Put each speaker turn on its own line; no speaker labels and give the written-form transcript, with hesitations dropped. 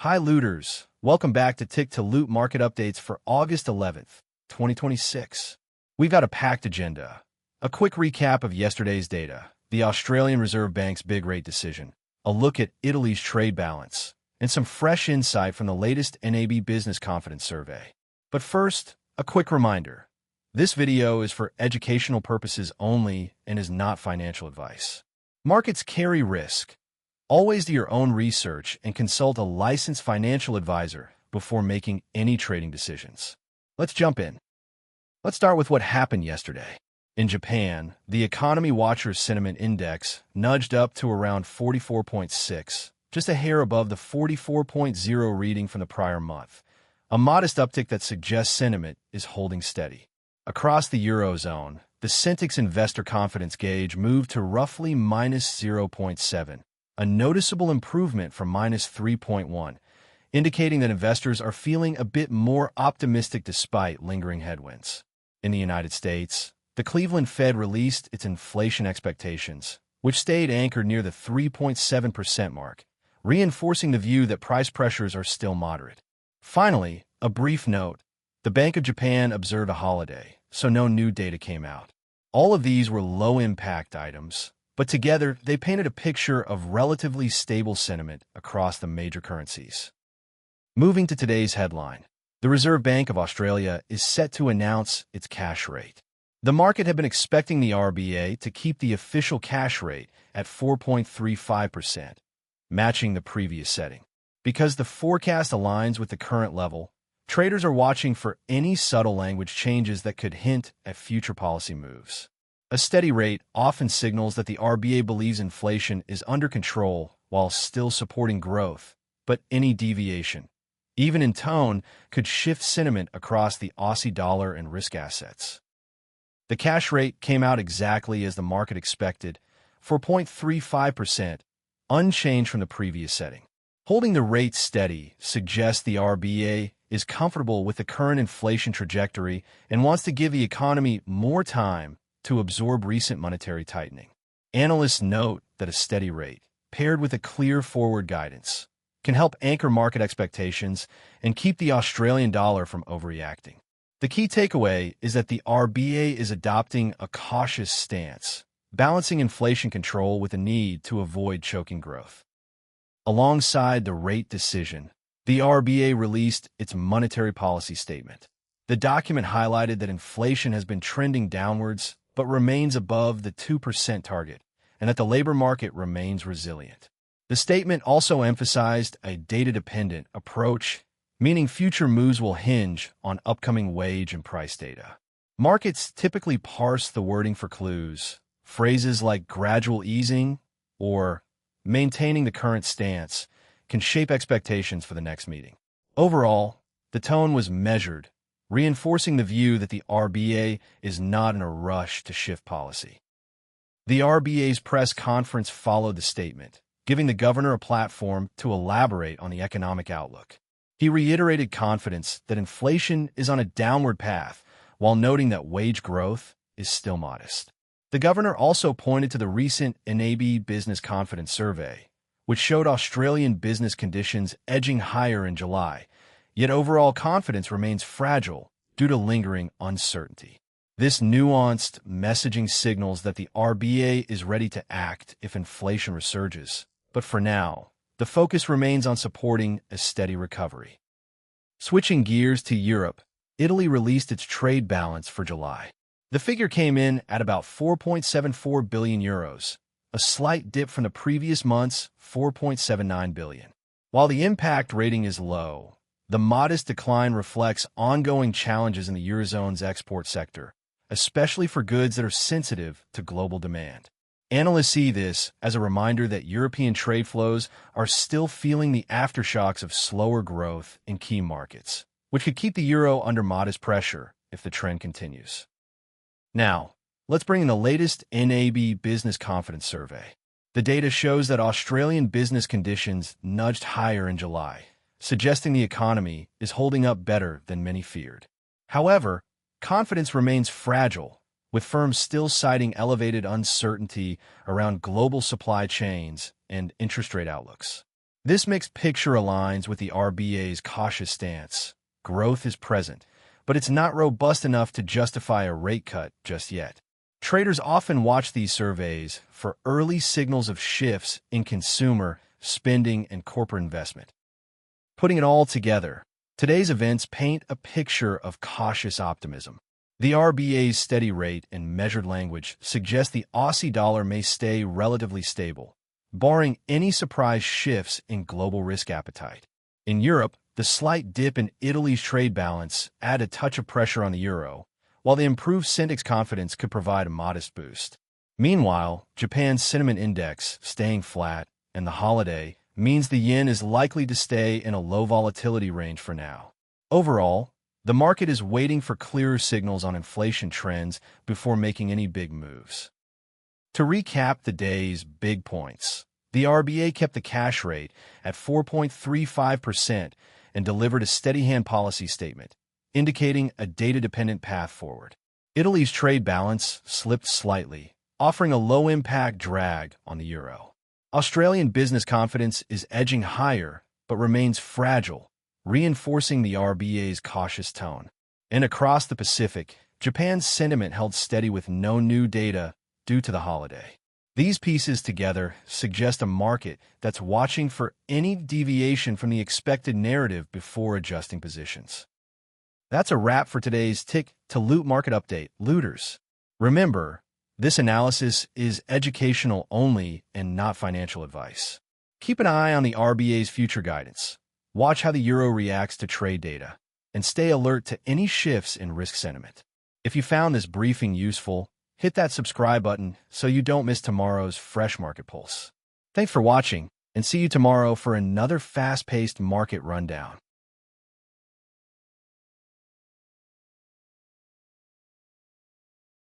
Hi looters, welcome back to Tick to Loot market updates for August 11th, 2026. We've got a packed agenda. A quick recap of yesterday's data, the Australian Reserve Bank's big rate decision, a look at Italy's trade balance, and some fresh insight from the latest NAB Business Confidence Survey. But first, a quick reminder. This video is for educational purposes only and is not financial advice. Markets carry risk. Always do your own research and consult a licensed financial advisor before making any trading decisions. Let's jump in. Let's start with what happened yesterday. In Japan, the Economy Watcher's Sentiment Index nudged up to around 44.6, just a hair above the 44.0 reading from the prior month, a modest uptick that suggests sentiment is holding steady. Across the Eurozone, the Centix Investor Confidence Gauge moved to roughly minus 0.7, a noticeable improvement from minus 3.1, indicating that investors are feeling a bit more optimistic despite lingering headwinds. In the United States, the Cleveland Fed released its inflation expectations, which stayed anchored near the 3.7% mark, reinforcing the view that price pressures are still moderate. Finally, a brief note. The Bank of Japan observed a holiday, so no new data came out. All of these were low-impact items, but together they painted a picture of relatively stable sentiment across the major currencies. Moving to today's headline, the Reserve Bank of Australia is set to announce its cash rate. The market had been expecting the RBA to keep the official cash rate at 4.35%, matching the previous setting. Because the forecast aligns with the current level, traders are watching for any subtle language changes that could hint at future policy moves. A steady rate often signals that the RBA believes inflation is under control while still supporting growth, but any deviation, even in tone, could shift sentiment across the Aussie dollar and risk assets. The cash rate came out exactly as the market expected, 4.35%, unchanged from the previous setting. Holding the rate steady suggests the RBA is comfortable with the current inflation trajectory and wants to give the economy more time to absorb recent monetary tightening. Analysts note that a steady rate, paired with a clear forward guidance, can help anchor market expectations and keep the Australian dollar from overreacting. The key takeaway is that the RBA is adopting a cautious stance, balancing inflation control with a need to avoid choking growth. Alongside the rate decision, the RBA released its monetary policy statement. The document highlighted that inflation has been trending downwards but remains above the 2% target, and that the labor market remains resilient. The statement also emphasized a data-dependent approach, meaning future moves will hinge on upcoming wage and price data. Markets typically parse the wording for clues. Phrases like gradual easing or maintaining the current stance can shape expectations for the next meeting. Overall, the tone was measured, reinforcing the view that the RBA is not in a rush to shift policy. The RBA's press conference followed the statement, giving the governor a platform to elaborate on the economic outlook. He reiterated confidence that inflation is on a downward path, while noting that wage growth is still modest. The governor also pointed to the recent NAB Business Confidence Survey, which showed Australian business conditions edging higher in July, yet overall confidence remains fragile due to lingering uncertainty. This nuanced messaging signals that the RBA is ready to act if inflation resurges, but for now, the focus remains on supporting a steady recovery. Switching gears to Europe, Italy released its trade balance for July. The figure came in at about 4.74 billion euros, a slight dip from the previous month's 4.79 billion. While the impact rating is low, the modest decline reflects ongoing challenges in the Eurozone's export sector, especially for goods that are sensitive to global demand. Analysts see this as a reminder that European trade flows are still feeling the aftershocks of slower growth in key markets, which could keep the euro under modest pressure if the trend continues. Now, let's bring in the latest NAB Business Confidence Survey. The data shows that Australian business conditions nudged higher in July, suggesting the economy is holding up better than many feared. However, confidence remains fragile, with firms still citing elevated uncertainty around global supply chains and interest rate outlooks. This mixed picture aligns with the RBA's cautious stance. Growth is present, but it's not robust enough to justify a rate cut just yet. Traders often watch these surveys for early signals of shifts in consumer, spending, and corporate investment. Putting it all together, today's events paint a picture of cautious optimism. The RBA's steady rate and measured language suggest the Aussie dollar may stay relatively stable, barring any surprise shifts in global risk appetite. In Europe, the slight dip in Italy's trade balance add a touch of pressure on the euro, while the improved index confidence could provide a modest boost. Meanwhile, Japan's sentiment index staying flat and the holiday means the yen is likely to stay in a low volatility range for now. Overall, the market is waiting for clearer signals on inflation trends before making any big moves. To recap the day's big points, the RBA kept the cash rate at 4.35% and delivered a steady hand policy statement, indicating a data-dependent path forward. Italy's trade balance slipped slightly, offering a low-impact drag on the euro. Australian business confidence is edging higher but remains fragile, reinforcing the RBA's cautious tone. And across the Pacific, Japan's sentiment held steady with no new data due to the holiday. These pieces together suggest a market that's watching for any deviation from the expected narrative before adjusting positions. That's a wrap for today's Tick to Loot market update, looters. Remember, this analysis is educational only and not financial advice. Keep an eye on the RBA's future guidance. Watch how the euro reacts to trade data, and stay alert to any shifts in risk sentiment. If you found this briefing useful, hit that subscribe button so you don't miss tomorrow's fresh market pulse. Thanks for watching, and see you tomorrow for another fast-paced market rundown.